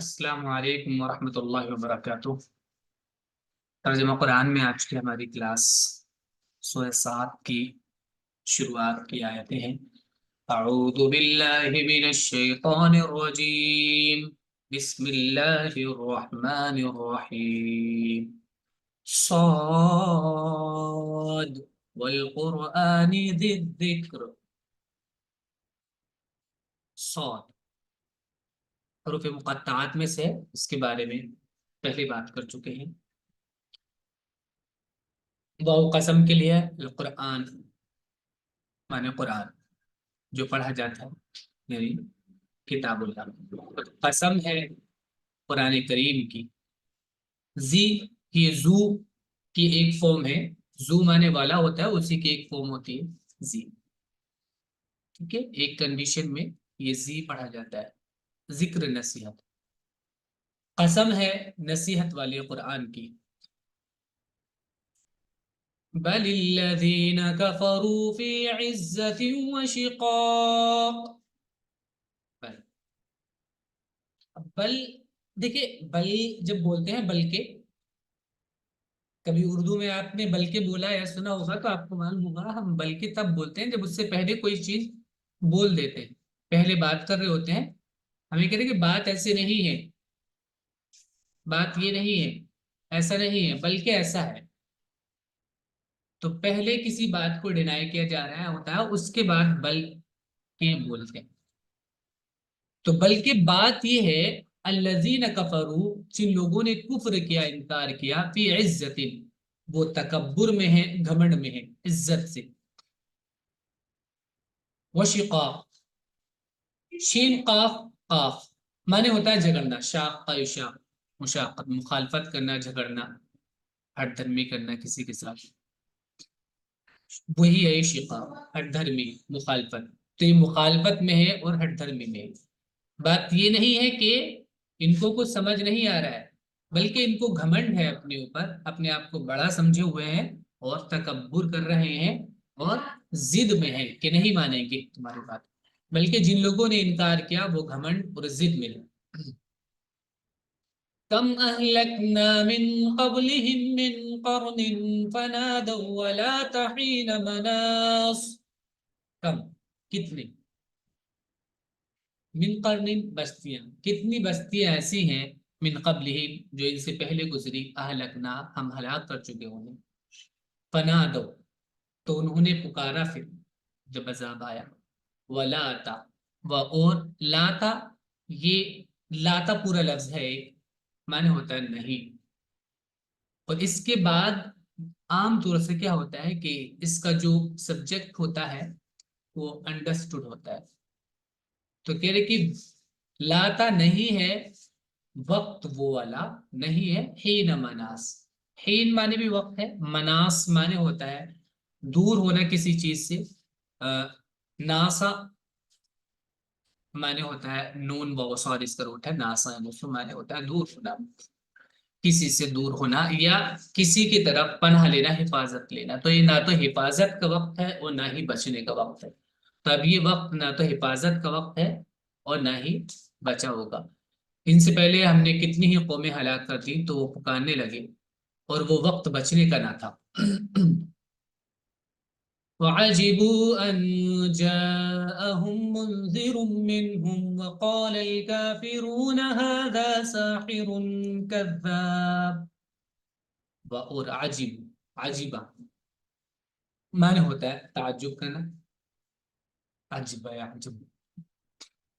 السلام علیکم ورحمۃ اللہ وبرکاتہ۔ ترجمہ قرآن میں آج کی ہماری کلاس سورہ 7 کی شروعات کی آیتیں ہیں۔ اعوذ باللہ من الشیطان الرجیم، بسم اللہ الرحمن الرحیم، صاد والقرآن ذی الذکر۔ صاد حروف مقطعات میں سے اس کے بارے میں پہلی بات کر چکے ہیں۔ واو قسم کے لیے، القرآن معنی قرآن جو پڑھا جاتا ہے، یعنی کتاب اللہ۔ قسم ہے قرآن کریم کی۔ زی یہ زو کی ایک فارم ہے، زو معنی والا ہوتا ہے، اسی کی ایک فارم ہوتی ہے زی۔ ٹھیک ہے، ایک کنڈیشن میں یہ زی پڑھا جاتا ہے، ذکر نصیحت۔ قسم ہے نصیحت والے قرآن کی۔ بل الذین کفروا فی عزت وشقاق۔ بل دیکھیں، بل جب بولتے ہیں بلکہ، کبھی اردو میں آپ نے بلکہ بولا یا سنا ہوگا تو آپ کو معلوم ہوگا ہم بلکہ تب بولتے ہیں جب اس سے پہلے کوئی چیز بول دیتے ہیں، پہلے بات کر رہے ہوتے ہیں، ہمیں کہتے ہیں کہ بات ایسے نہیں ہے، بات یہ نہیں ہے، ایسا نہیں ہے بلکہ ایسا ہے، تو پہلے کسی بات کو ڈینائی کیا جا رہا ہوتا ہے، اس کے بعد بل کے بولتے ہیں۔ تو بلکہ بات یہ ہے، الذین کفروا جن لوگوں نے کفر کیا، انکار کیا، فی عزت وہ تکبر میں ہے، گھمنڈ میں ہے، عزت سے۔ وشقاق شین قاف قاف معنی ہوتا ہے جھگڑنا، شاق کا یشاق مشاقت، مخالفت کرنا، جھگڑنا، ہٹ دھرمی کرنا کسی کے ساتھ، وہی ہے شقاق، ہٹ دھرمی مخالفت۔ تو یہ مخالفت میں ہے اور ہٹ دھرمی میں ہے۔ بات یہ نہیں ہے کہ ان کو کچھ سمجھ نہیں آ رہا ہے، بلکہ ان کو گھمنڈ ہے اپنے اوپر، اپنے آپ کو بڑا سمجھے ہوئے ہیں اور تکبر کر رہے ہیں اور ضد میں ہیں کہ نہیں مانیں گے تمہاری بات۔ بلکہ جن لوگوں نے انکار کیا وہ گھمنڈ اور ضد میں ہیں۔ کم اہلکنا من قبلہم من قرن فنادوا ولا تحین مناص۔ کم کتنی، من قرن بستیاں، کتنی بستیاں ایسی ہیں، من قبلہم جو ان سے پہلے گزری، اہلکنا ہم ہلاک کر چکے انہیں، فنادوا تو انہوں نے پکارا، پھر جب عذاب آیا، ولاتا و اور لاتا، یہ لاتا پورا لفظ ہے ایک، معنی ہوتا ہے نہیں، اور اس کے بعد عام طور سے کیا ہوتا ہے کہ اس کا جو سبجیکٹ ہوتا ہے وہ انڈرسٹوڈ ہوتا ہے، تو کہہ رہے کہ لاتا نہیں ہے وقت وہ والا، نہیں ہے حین مناس، حین معنی بھی وقت ہے، مناس معنی ہوتا ہے دور ہونا کسی چیز سے، ناسا معنی ہوتا ہے نون وصاد اس کا روٹ ہے، ناسا معنی ہوتا ہے دور ہونا، کسی سے دور ہونا یا کسی کی طرف پناہ لینا، حفاظت لینا۔ تو یہ نہ تو حفاظت کا وقت ہے اور نہ ہی بچنے کا وقت ہے، تو اب یہ وقت نہ تو حفاظت کا وقت ہے اور نہ ہی بچا ہوگا۔ ان سے پہلے ہم نے کتنی ہی قومیں ہلاک کر دی تو وہ پکارنے لگے اور وہ وقت بچنے کا نہ تھا۔ وعجبوا أن جاءهم منذر منهم وقال الكافرون هذا ساحر كذاب۔ اور عجب، عجیبہ معنی ہوتا ہے تعجب کرنا، عجب یا عجب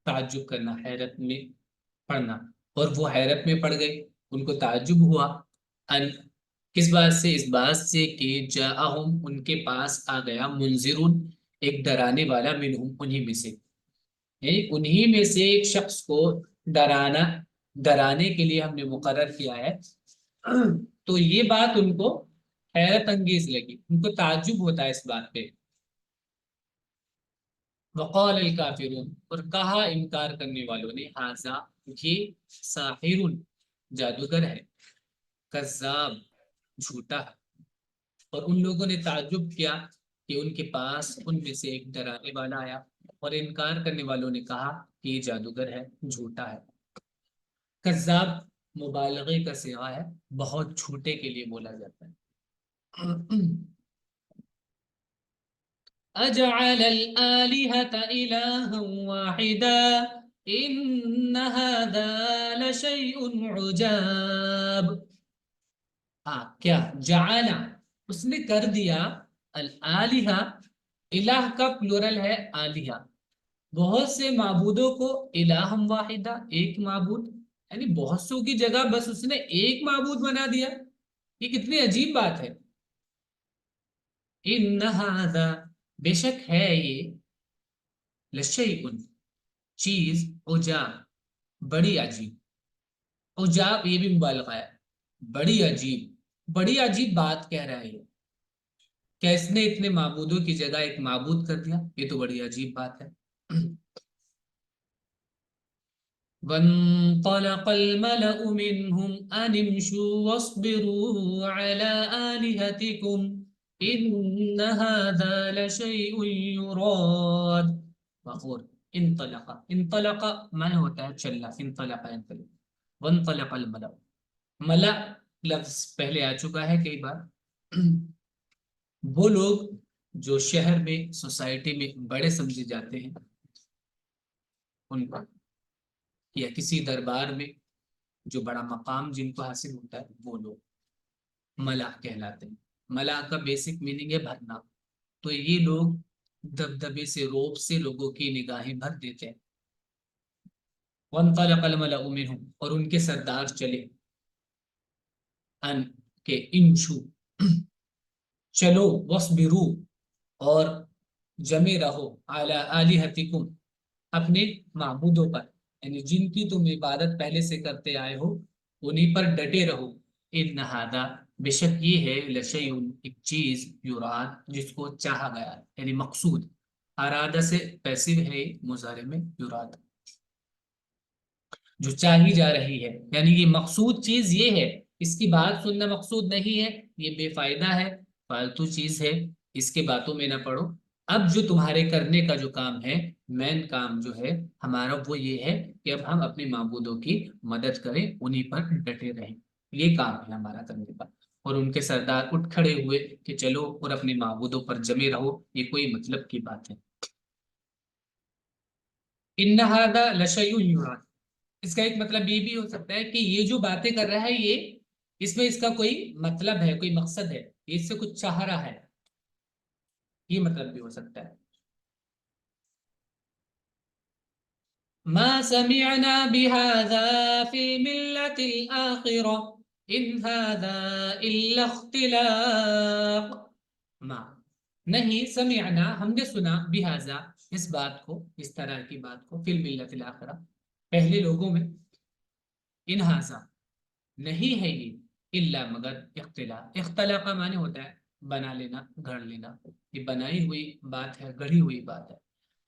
تعجب کرنا، حیرت میں پڑنا، اور وہ حیرت میں پڑ گئے، ان کو تعجب ہوا، ان کس بات سے، اس بات سے کہ جاءہم ان کے پاس آ گیا، منذرون ایک ڈرانے والا، منہم انہی میں سے، انہی میں سے ایک شخص کو ڈرانے کے لیے ہم نے مقرر کیا ہے۔ تو یہ بات ان کو حیرت انگیز لگی، ان کو تعجب ہوتا ہے اس بات پہ۔ وقال الکافرون اور کہا انکار کرنے والوں نے، ھذا یہ ساحر جادوگر ہے، کذاب جھوٹا ہے، اور ان لوگوں نے تعجب کیا کہ ان کے پاس ان میں سے ایک ڈرانے والا آیا، اور انکار کرنے والوں نے کہا کہ یہ جادوگر ہے، جھوٹا ہے۔ کذاب مبالغے کا صیغہ ہے، بہت چھوٹے کے لیے بولا جاتا ہے. اجعل الآلهة إلها واحدا إن هذا لشيء عجاب. کیا جعل، اس نے کر دیا، الآلہہ، الہ کا پلورل ہے آلیہ، بہت سے معبودوں کو الہم واحدہ، ایک معبود، یعنی بہت سو کی جگہ بس اس نے ایک معبود بنا دیا. یہ کتنی عجیب بات ہے. ان ھذا، بے شک ہے یہ، لشیء، چیز، عجاب، بڑی عجیب. عجاب یہ بھی مبالغہ ہے، بڑی عجیب، بڑی عجیب بات کہہ رہا ہے یہ، کہ اس نے اتنے معبودوں کی جگہ ایک معبود کر دیا، یہ تو بڑی عجیب بات ہے. وانطلق الملأ منهم أن امشوا واصبروا على آلهتكم إن هذا لشيء يراد. مغفور. انطلق معنی ہوتا ہے چلنا، انطلق. وانطلق الملأ، ملأ لفظ پہلے آ چکا ہے کئی بار. وہ لوگ جو شہر میں، سوسائٹی میں بڑے سمجھے جاتے ہیں، ان کو، یا کسی دربار میں جو بڑا مقام جن کو حاصل ہوتا ہے، وہ لوگ ملا کہلاتے ہیں. ملا کا بیسک میننگ ہے بھرنا. تو یہ لوگ دبدبے سے، روب سے لوگوں کی نگاہیں بھر دیتے ہیں. وانطلق الملأ منهم، اور ان کے سردار چلے، ان کے انشو، چلو، وصبرو، اور جمے رہو، اعلی الہتکم، اپنے معبودوں پر، یعنی جن کی تم عبادت پہلے سے کرتے آئے ہو انہی پر ڈٹے رہو. ان ھذا، بے شک یہ ہے، لشیء، ایک چیز، یراد، جس کو چاہا گیا، یعنی مقصود. ارادہ سے پیسو ہے مضارع میں، یراد جو چاہی جا رہی ہے، یعنی یہ مقصود چیز یہ ہے، اس کی بات سننا مقصود نہیں ہے، یہ بے فائدہ ہے، فالتو چیز ہے، اس کے باتوں میں نہ پڑو. اب جو تمہارے کرنے کا جو کام ہے، مین کام جو ہے ہمارا، وہ یہ ہے کہ اب ہم اپنے معبودوں کی مدد کریں، انہی پر ڈٹے رہیں، یہ کام ہے ہمارا کرنے کا. اور ان کے سردار اٹھ کھڑے ہوئے کہ چلو اور اپنے معبودوں پر جمے رہو، یہ کوئی مطلب کی بات ہے. ان ھذا لشیء یراد، اس کا ایک مطلب یہ بھی ہو سکتا ہے کہ یہ جو باتیں کر رہا ہے، یہ اس میں اس کا کوئی مطلب ہے، کوئی مقصد ہے، یہ اس سے کچھ چاہ رہا ہے، یہ مطلب بھی ہو سکتا ہے. ما سمعنا بهذا في الملة الآخرة إن هذا إلا اختلاق. ما، نہیں، سمعنا، ہم نے سنا، بہذا، اس بات کو، اس طرح کی بات کو، فی الملت الآخرہ، پہلے لوگوں میں، ان ہذا، نہیں ہے یہ، الا مگر، اختلاق، اختلاق کا معنی ہوتا ہے بنا لینا، گھڑ لینا، یہ بنائی ہوئی بات ہے، گڑھی ہوئی بات ہے.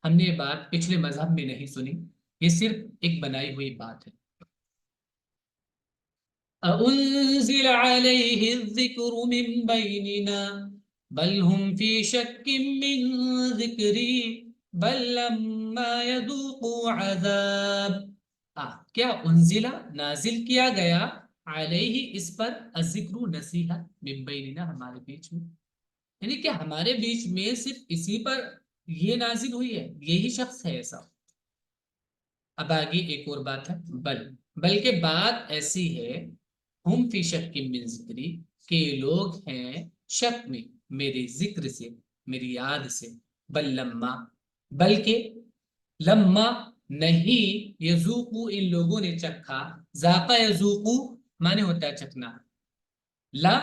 ہم نے یہ بات پچھلے مذہب میں نہیں سنی، یہ صرف ایک بنائی ہوئی بات ہے. اَأُنزِلَ عَلَيْهِ الذِّكْرُ مِن بَيْنِنَا بَلْ هُمْ فِي شَكٍّ مِّن ذِكْرِي بَل لَّمَّا يَذُوقُوا عَذَابِ. کیا انزلہ، نازل کیا گیا، علیہ، اس پر، الذکر، نصیحت، من بیننا، ہمارے بیچ میں، یعنی کہ ہمارے بیچ میں صرف اسی پر یہ نازل ہوئی ہے، یہی شخص ہے ایسا. اب آگے ایک اور بات ہے، بلکہ بات ایسی ہے، ہم فی شک من ذکری، کہ لوگ ہیں شک میں میرے ذکر سے، میری یاد سے. بل لما، بلکہ، لما نہیں، یذوقو، ان لوگوں نے چکھا، ذاقہ یذوقو معنی ہوتا ہے چکھنا، لا،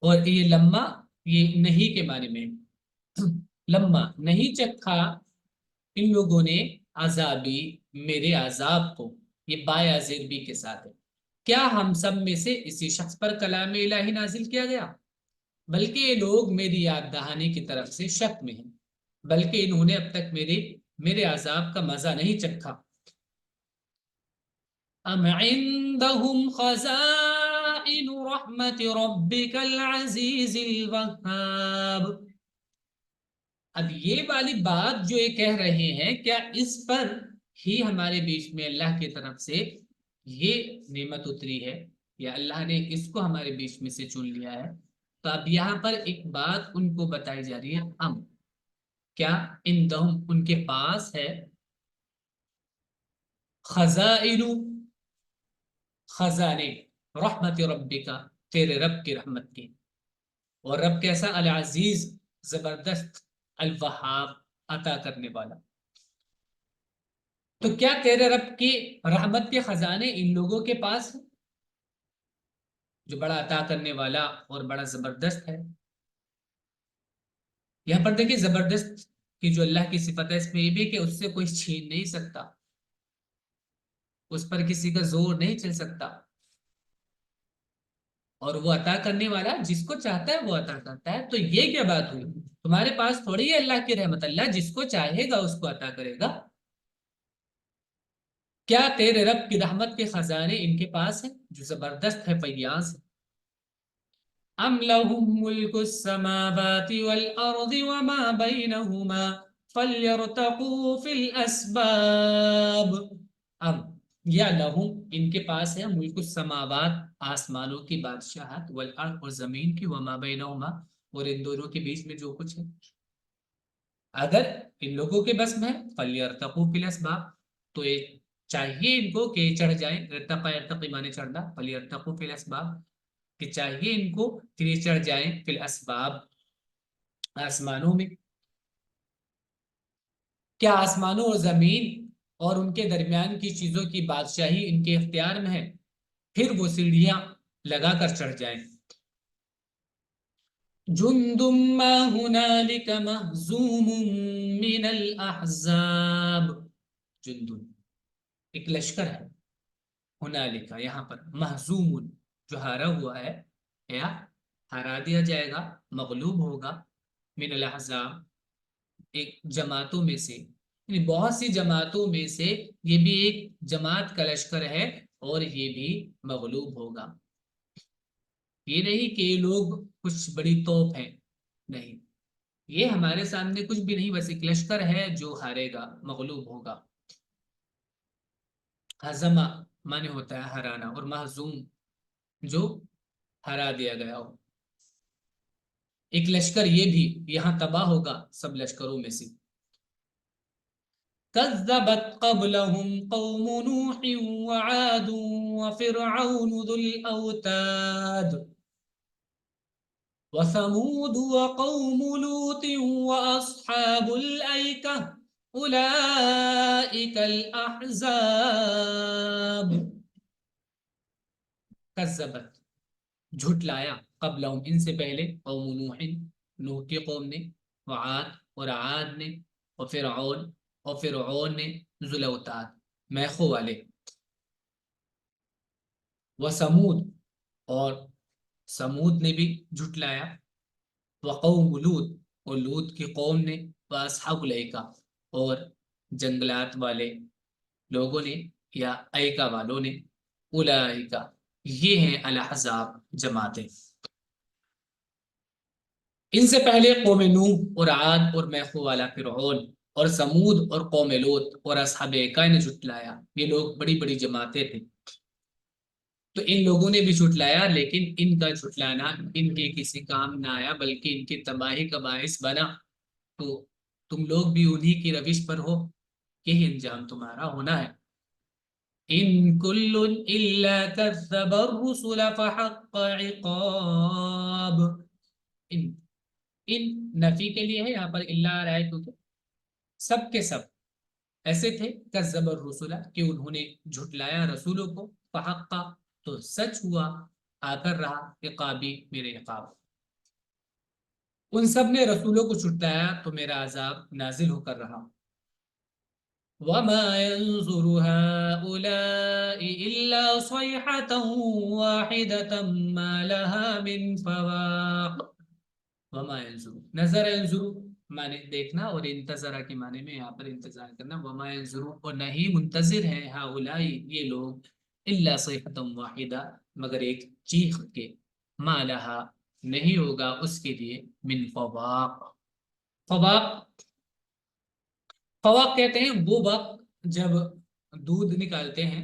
اور یہ لما، یہ نہیں کے معنی میں، لما نہیں چکھا ان لوگوں نے، عذابی، میرے عذاب کو، یہ بایا زیر بی کے ساتھ ہے. کیا ہم سب میں سے اسی شخص پر کلام الہی نازل کیا گیا؟ بلکہ یہ لوگ میری یاد دہانی کی طرف سے شک میں ہیں، بلکہ انہوں نے اب تک میرے عذاب کا مزہ نہیں چکھا. ام عندهم خزائن رحمت ربک العزیز الوہاب. اب یہ والی بات جو یہ کہہ رہے ہیں، کیا اس پر ہی ہمارے بیچ میں اللہ کی طرف سے یہ نعمت اتری ہے یا اللہ نے اس کو ہمارے بیچ میں سے چن لیا ہے. تو اب یہاں پر ایک بات ان کو بتائی جا رہی ہے، کیا اندہم ان کے پاس ہے خزائن خزانے رحمت ربک تیرے رب کی رحمت کی. اور رب کیسا؟ العزیز زبردست، الوہاب عطا کرنے والا. تو کیا تیرے رب کی رحمت کے خزانے ان لوگوں کے پاس ہیں جو بڑا عطا کرنے والا اور بڑا زبردست ہے؟ یہاں پر دیکھیں زبردست کی جو اللہ کی صفت ہے اس میں یہ بھی کہ اس سے کوئی چھین نہیں سکتا، اس پر کسی کا زور نہیں چل سکتا. اور وہ عطا کرنے والا جس کو چاہتا ہے وہ عطا کرتا ہے. تو یہ کیا بات ہوئی؟ تمہارے پاس تھوڑی ہے اللہ کی رحمت، اللہ جس کو چاہے گا اس کو عطا کرے گا. کیا تیرے رب کی رحمت کے خزانے ان کے پاس ہیں جو زبردست ہے، فیاض ہے؟ ام لهم ملک السماوات والارض وما بینہما فلیرتقوا فی الاسباب. ام یا لہم ان کے پاس ہے ملک السماوات آسمانوں کی بادشاہت، والارض اور زمین کی، وما بینہما اور ان دونوں کے بیچ میں جو کچھ ہے. اگر ان لوگوں کے بس میں ہے فلیرتقوا فی الاسباب تو چاہیے ان کو کہ چڑھ جائیں. ارتقا ارتقی مانے چڑھنا، فلیرتقوا فی الاسباب کہ چاہیے ان کو کہ چڑھ جائیں فی الاسباب آسمانوں میں. کیا آسمانوں اور زمین اور ان کے درمیان کی چیزوں کی بادشاہی ان کے اختیار میں ہے؟ پھر وہ سیڑھیاں لگا کر چڑھ جائیں. جند ما هنالك مهزوم من الاحزاب. جند ایک لشکر ہے، ہنالک یہاں پر مہزوم جو ہارا ہوا ہے یا ہرا دیا جائے گا، مغلوب ہوگا، من الاحزاب ایک جماعتوں میں سے، یعنی بہت سی جماعتوں میں سے یہ بھی ایک جماعت کا لشکر ہے اور یہ بھی مغلوب ہوگا. یہ نہیں کہ یہ لوگ کچھ بڑی توپ ہیں، نہیں، یہ ہمارے سامنے کچھ بھی نہیں، بس ایک لشکر ہے جو ہارے گا، مغلوب ہوگا. ہزمہ مانے ہوتا ہے ہرانا، اور محزوم جو ہرا دیا گیا ہو. ایک لشکر یہ بھی یہاں تباہ ہوگا سب لشکروں میں سے. كذبت قبلهم قوم نوح وعاد وفرعون ذو الأوتاد وثمود وقوم لوط وأصحاب الأيكة أولئك الأحزاب. كذبت جھٹلایا قبلہم ان سے پہلے قوم نوح نوح کی قوم نے، وعاد اور عاد نے، اور فرعون نے، ذو الاوتاد میخوں والے، وثمود اور سمود نے بھی جھٹلایا، وقوم لوط اور لوط کی قوم نے، واصحاب الایکہ اور جنگلات والے لوگوں نے یا ایکا والوں نے. اولئکا یہ ہیں الاحزاب جماعتیں. ان سے پہلے قوم نوح اور عاد اور میخوں والا فرعون اور سمود اور قوم لوط اور اصحاب ایکا نے جھٹلایا. یہ لوگ بڑی بڑی جماعتیں تھے. تو ان لوگوں نے بھی جھٹلایا، لیکن ان کا جھٹلانا ان کے کسی کام نہ آیا بلکہ ان کی تباہی کا باعث بنا. تو تم لوگ بھی انہی کی روش پر ہو، یہی انجام تمہارا ہونا ہے. ان کل الا کذب الرسل فحق عقاب. ان نفی کے لیے ہے یہاں پر الا آ رہا ہے کیونکہ سب کے سب ایسے تھے کذب الرسل کہ انہوں نے جھٹلایا رسولوں کو، فحق تو سچ ہوا، آ کر رہا عقابی میرے عقاب. ان سب نے رسولوں کو جھٹلایا تو میرا عذاب نازل ہو کر رہا. وما ينظر هؤلاء إلا صيحة واحدة ما لها من فواق. وما ينظر نظر ينظر معنی دیکھنا، اور انتظرہ کے معنی میں یہاں پر انتظار کرنا. وما ينظر اور نہیں منتظر ہے هؤلاء یہ لوگ، الا صيحة واحدة مگر ایک چیخ کے، ما لها نہیں ہوگا اس کے لیے، من فواق. فواق فواق کہتے ہیں وہ وقت جب دودھ نکالتے ہیں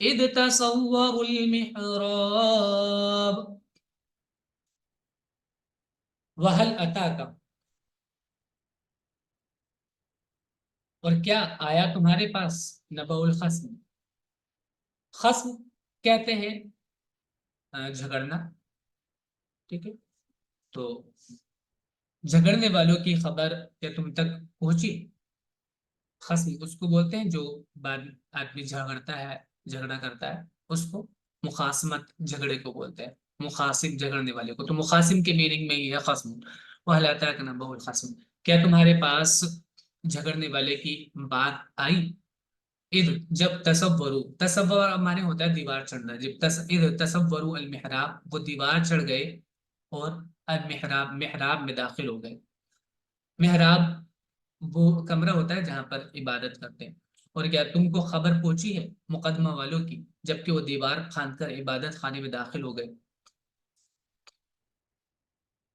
اذ تصوروا المحراب وهل اتاک، اور کیا آیا تمہارے پاس نبأ الخصم. خصم کہتے ہیں جھگڑنا، ٹھیک ہے. تو جھگڑنے والوں کی خبر کیا تم تک پہنچی؟ خصم اس کو بولتے ہیں جو بعد آدمی جھگڑتا ہے، جھگڑا کرتا ہے، اس کو مخاصمت جھگڑے کو بولتے ہیں، مخاصم جھگڑنے والے کو. تو مخاصم کے میننگ میں یہ ہے خصم. وَهَلْ أَتَاكَ نَبَأُ الْخَصْمِ، کیا تمہارے پاس جھگڑنے والے کی بات آئی؟ اذ جب تصورو، تصور مانے ہوتا ہے دیوار چڑھنا، جب اذ تصورو المحراب وہ دیوار چڑھ گئے اور المحراب محراب میں داخل ہو گئے. محراب وہ کمرہ ہوتا ہے جہاں پر عبادت کرتے ہیں. اور کیا تم کو خبر پہنچی ہے مقدمہ والوں کی جبکہ وہ دیوار پھاند کر عبادت خانے میں داخل ہو گئے؟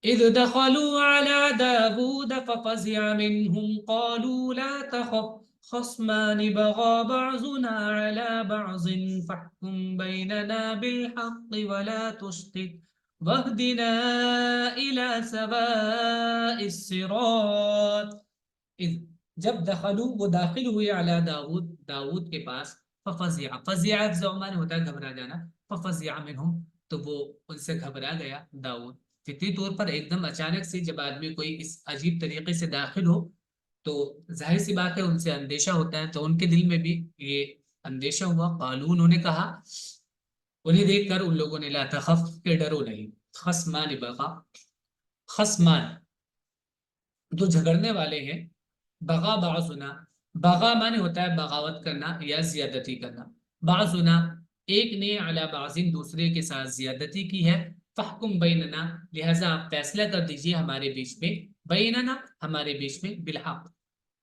اذ دخلوا على داود ففزع منهم قالوا لا تخف خصمان بغى بعضنا على بعض فاحكم بيننا بالحق ولا تشطط واهدنا إلى سواء الصراط. جب دخلوا وہ داخل ہوئے علی داود داود کے پاس، ففزع فزع زمان ہوتا ہے گھبرا جانا، ففزع منهم تو وہ ان سے گھبرا گیا داود. فطری طور پر ایک دم اچانک سے جب آدمی کوئی اس عجیب طریقے سے داخل ہو تو ظاہر سی بات ہے ان سے اندیشہ ہوتا ہے. تو ان کے دل میں بھی یہ اندیشہ ہوا. قالوا انہوں نے کہا، انہیں دیکھ کر ان لوگوں نے، لا تخف کہ ڈرو نہیں. خصمان بغا، خصمان جو جھگڑنے والے ہیں، بغا بعضنا، بغا مانے ہوتا ہے بغاوت کرنا یا زیادتی کرنا. بعضنا ایک نے علی بعض دوسرے کے ساتھ زیادتی کی ہے. فحکم بیننا لہذا آپ فیصلہ کر دیجئے ہمارے بیچ میں، بیننا ہمارے بیچ میں، بالحق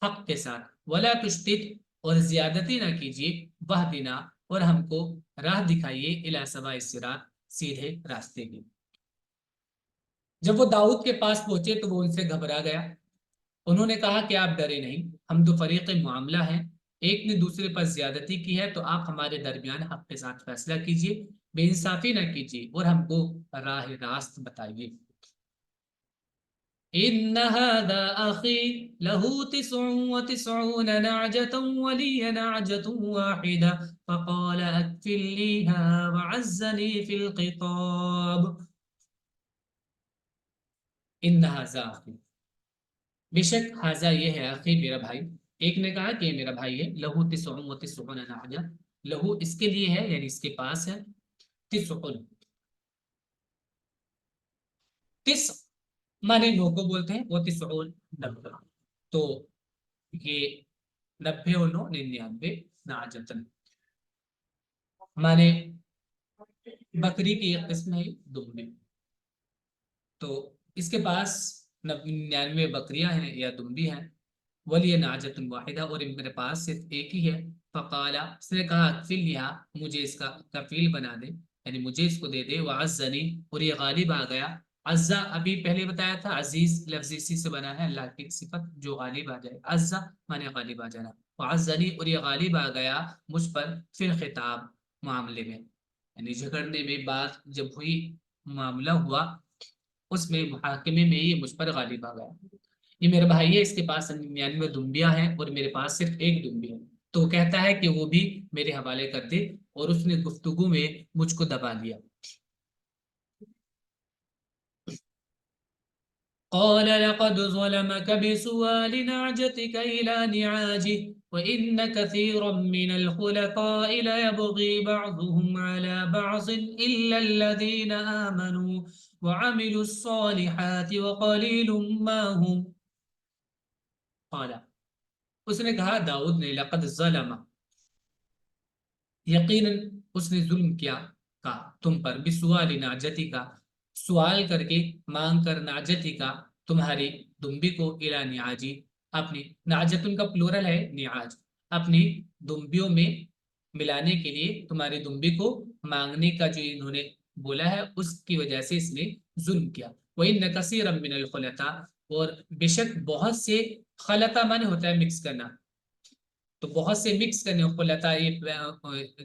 حق کے ساتھ، ولا تشتت اور زیادتی نہ کیجیے، وہدنا اور ہم کو راہ دکھائیے، الی سواء الصراط سیدھے راستے کی. جب وہ داؤد کے پاس پہنچے تو وہ ان سے گھبرا گیا. انہوں نے کہا کہ آپ ڈرے نہیں، ہم تو فریق معاملہ ہیں، ایک نے دوسرے پر زیادتی کی ہے تو آپ ہمارے درمیان حق کے ساتھ فیصلہ کیجیے، بے انصافی نہ کیجیے اور ہم کو راہ راست بتائیے. ان هذا اخي له 99 نعجة ولي نعجة واحدة فقال اكفلنيها وعزني في الخطاب. ان هذا اخي بے شک حاضہ یہ ہے اخی میرا بھائی. ایک نے کہا کہ یہ میرا بھائی ہے. لہو تسع و تسعون نعجہ، لہو اس کے لیے ہے یعنی اس کے پاس ہے، تسعون تسع مانے 9 کو بولتے ہیں، وہ تسعون 90، تو یہ 90 اور 9 99 نعجتن مانے بکری کی ایک قسم ہے دمبی. تو اس کے پاس 99 بکریاں ہیں یا دمبی ہیں. ولی ناجت واحدہ اور میرے پاس صرف ایک ہی ہے. فقال اس نے کہا اکفل لیا مجھے اس کا کفیل بنا دے یعنی مجھے اس کو دے دے. وعزنی اور یہ غالب آ گیا. عزا ابھی پہلے بتایا تھا عزیز لفظ اسی سے بنا ہے اللہ کی صفت جو غالب آ جائے. عزا مانے غالب آ جانا. وعزنی اور یہ غالب آ گیا مجھ پر فی الخطاب معاملے میں یعنی جھگڑنے میں بات جب ہوئی معاملہ ہوا اس میں محاکمے میں یہ مجھ پر غالب آ گیا. یہ میرا بھائی ہے، اس کے پاس 99 دمبیاں ہیں اور میرے پاس صرف ایک دمبی ہے. تو کہتا ہے کہ وہ بھی میرے حوالے کر دے اور اس نے گفتگو میں مجھ کو دبا دیا. قال لقد ظلمك بسؤال نعجتك إلى نعاجه وإن كثيرا من الخلطاء ليبغي بعضهم على بعض إلا الذين آمنوا وعملوا الصالحات وقليل ما هم. قال اس نے کہا داؤد نے لقد ظلم یقیناً اس نے ظلم کیا کا تم پر بسؤال ناجتی کا سوال کر کے مانگ کر ناجتی کا تمہاری دمبی کو الی نیاجی اپنی ناجتن کا پلورل ہے نیاج اپنی دمبیوں میں ملانے کے لیے تمہاری دمبی کو مانگنے کا جو انہوں نے بولا ہے اس کی وجہ سے اس نے ظلم کیا. وَإِنَّ كَثِيرًا مِّنَ الْخُلَطَاءِ اور بے شک بہت سے خلطہ مانے ہوتا ہے مکس کرنا تو بہت سے مکس کرنے خلطاء یہ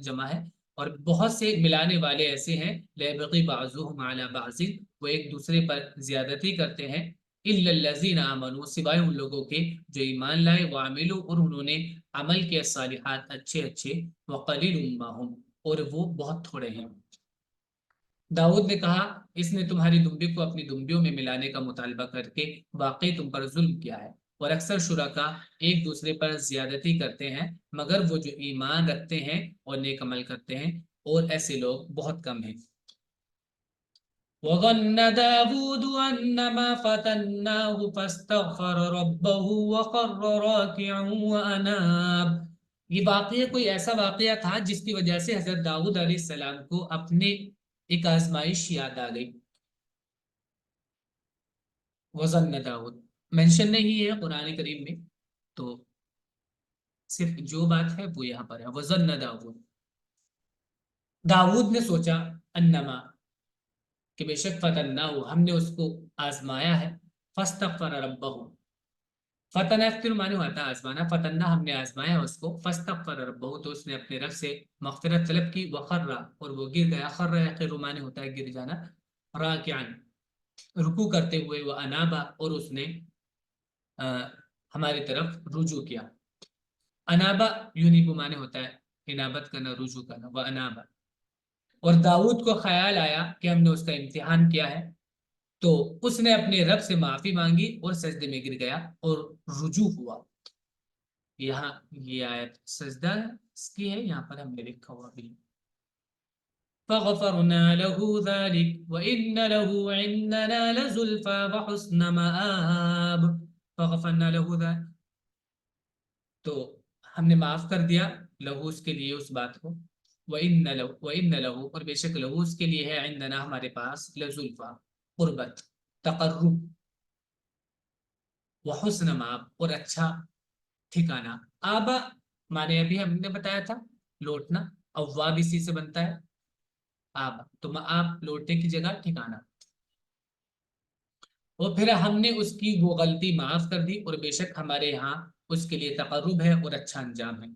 جمع ہے اور بہت سے ملانے والے ایسے ہیں لَيَبْغِي بَعْضُهُمْ عَلَى بَعْضٍ، وہ ایک دوسرے پر زیادتی کرتے ہیں، إِلَّا الَّذِينَ آمَنُوا، سوائے ان لوگوں کے جو ایمان لائے، وَعَمِلُوا، اور انہوں نے عمل کیا صالحات اچھے اچھے، وَقَلِيلٌ مَّا هُمْ، اور وہ بہت تھوڑے ہیں۔ داؤد نے کہا اس نے تمہاری دمبی کو اپنی دمبیوں میں ملانے کا مطالبہ کر کے واقعی تم پر ظلم کیا ہے، اور اکثر شرکا ایک دوسرے پر زیادتی کرتے ہیں مگر وہ جو ایمان رکھتے ہیں اور نیک عمل کرتے ہیں، اور ایسے لوگ بہت کم ہیں۔ وَظَنَّ دَاوُودُ أَنَّمَا فَتَنَّاهُ فَاسْتَغْفَرَ رَبَّهُ وَخَرَّ رَاكِعًا وَأَنَابَ۔ یہ واقعہ کوئی ایسا واقعہ تھا جس کی وجہ سے حضرت داؤد علیہ السلام کو اپنے ایک آزمائش یاد آ گئی۔ وَظَنَّ داؤد مینشن نہیں ہے قرآن کریم میں، تو صرف جو بات ہے وہ یہاں پر ہے۔ وَظَنَّ داؤد، داؤد نے سوچا، انما، کہ بے شک فتنہ، ہم نے اس کو آزمایا ہے، فاستغفر ربہ، فتنہ افتر معنی ہوتا ہے آزمانا، فتنہ ہم نے آزمایا اس کو، فاستغفر ربہ، تو اس نے اپنے رب سے مغفرت طلب کی، وخر، اور وہ گر گیا، خر یخر معنی ہوتا ہے گر جانا، راکعا رکوع کرتے ہوئے، وہ انابا، اور اس نے ہماری طرف رجوع کیا۔ انابا یونیبو معنی ہوتا ہے انابت کرنا، رجوع کرنا، وہ انابا۔ اور داؤد کو خیال آیا کہ ہم نے اس کا امتحان کیا ہے، تو اس نے اپنے رب سے معافی مانگی اور سجدے میں گر گیا اور رجوع ہوا۔ یہاں یہ آیت سجدہ اس کی ہے، یہاں پر ہم نے لکھا ہوا بھی فغفرنا له ذلك وإن له عندنا لزلفى وحسن مآب، فغفرنا له ذلك، تو ہم نے معاف کر دیا لہو اس کے لیے اس بات کو، وَإِنَّ لَهُ، اور بے شک لہو اس کے لیے ہے، عندنا ہمارے پاس، لزلفا قربت، تقرب، وحسن مآب، اور اچھا ٹھکانہ۔ آبا مانے ابھی ہم نے بتایا تھا لوٹنا، اواب اسی سے بنتا ہے آبا، تو مآب لوٹنے کی جگہ ٹھکانہ، اور پھر ہم نے اس کی وہ غلطی معاف کر دی، اور بے شک ہمارے ہاں اس کے لیے تقرب ہے اور اچھا انجام ہے۔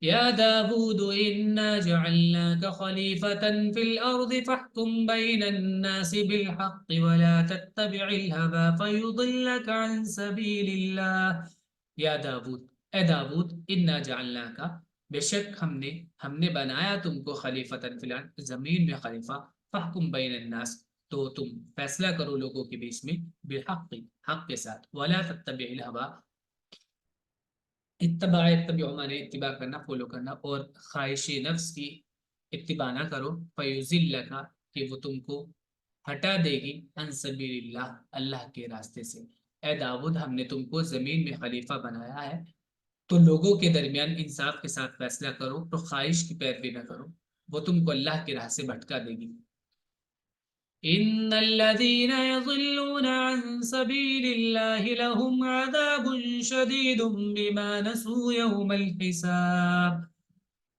یا داود انا جعلناك خلیفة في الارض فاحكم بين الناس بالحق ولا تتبع الهوى فيضلك عن سبيل الله۔ یا داود، اے داود، انا جعلناك، بے شک ہم نے بنایا تم کو خلیفۃ فی الارض، زمین میں خلیفہ، فاحکم بین الناس، تو تم فیصلہ کرو لوگوں کے بیچ میں، بالحق، حق کے ساتھ، ولا تتبع الهوى، اتباع مانے اتباع کرنا، فالو کرنا، اور خواہش نفس کی اتباع نہ کرو، فیضلک، کہ وہ تم کو ہٹا دے گی، عن سبیل اللہ، اللہ کے راستے سے۔ اے داؤد، ہم نے تم کو زمین میں خلیفہ بنایا ہے، تو لوگوں کے درمیان انصاف کے ساتھ فیصلہ کرو، تو خواہش کی پیروی نہ کرو، وہ تم کو اللہ کی راہ سے بھٹکا دے گی۔ ان الذين يضلون عن سبيل الله لهم عذاب شديد بما نسوا يوم الحساب۔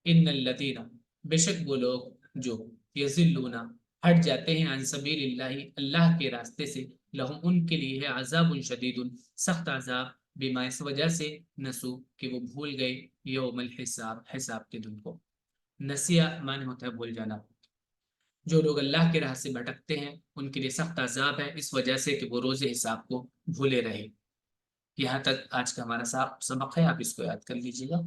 ان الذين، بے شک وہ لوگ جو یضلون ہٹ جاتے ہیں، عن سبیل اللہ، اللہ کے راستے سے، لہم ان کے لیے ہے، عذاب شدید سخت عذاب، بما اس وجہ سے، نسو کہ وہ بھول گئے، یوم الحساب حساب کے دن کو۔ نسیہ معنی ہوتا ہے بھول جانا۔ جو لوگ اللہ کے راہ سے بھٹکتے ہیں ان کے لیے سخت عذاب ہے، اس وجہ سے کہ وہ روز حساب کو بھولے رہے۔ یہاں تک آج کا ہمارا سبق ہے، آپ اس کو یاد کر لیجیے گا،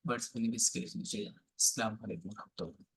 ورڈز میں اس کے لکھ لیجیے گا۔ السلام علیکم ورحمۃ اللہ۔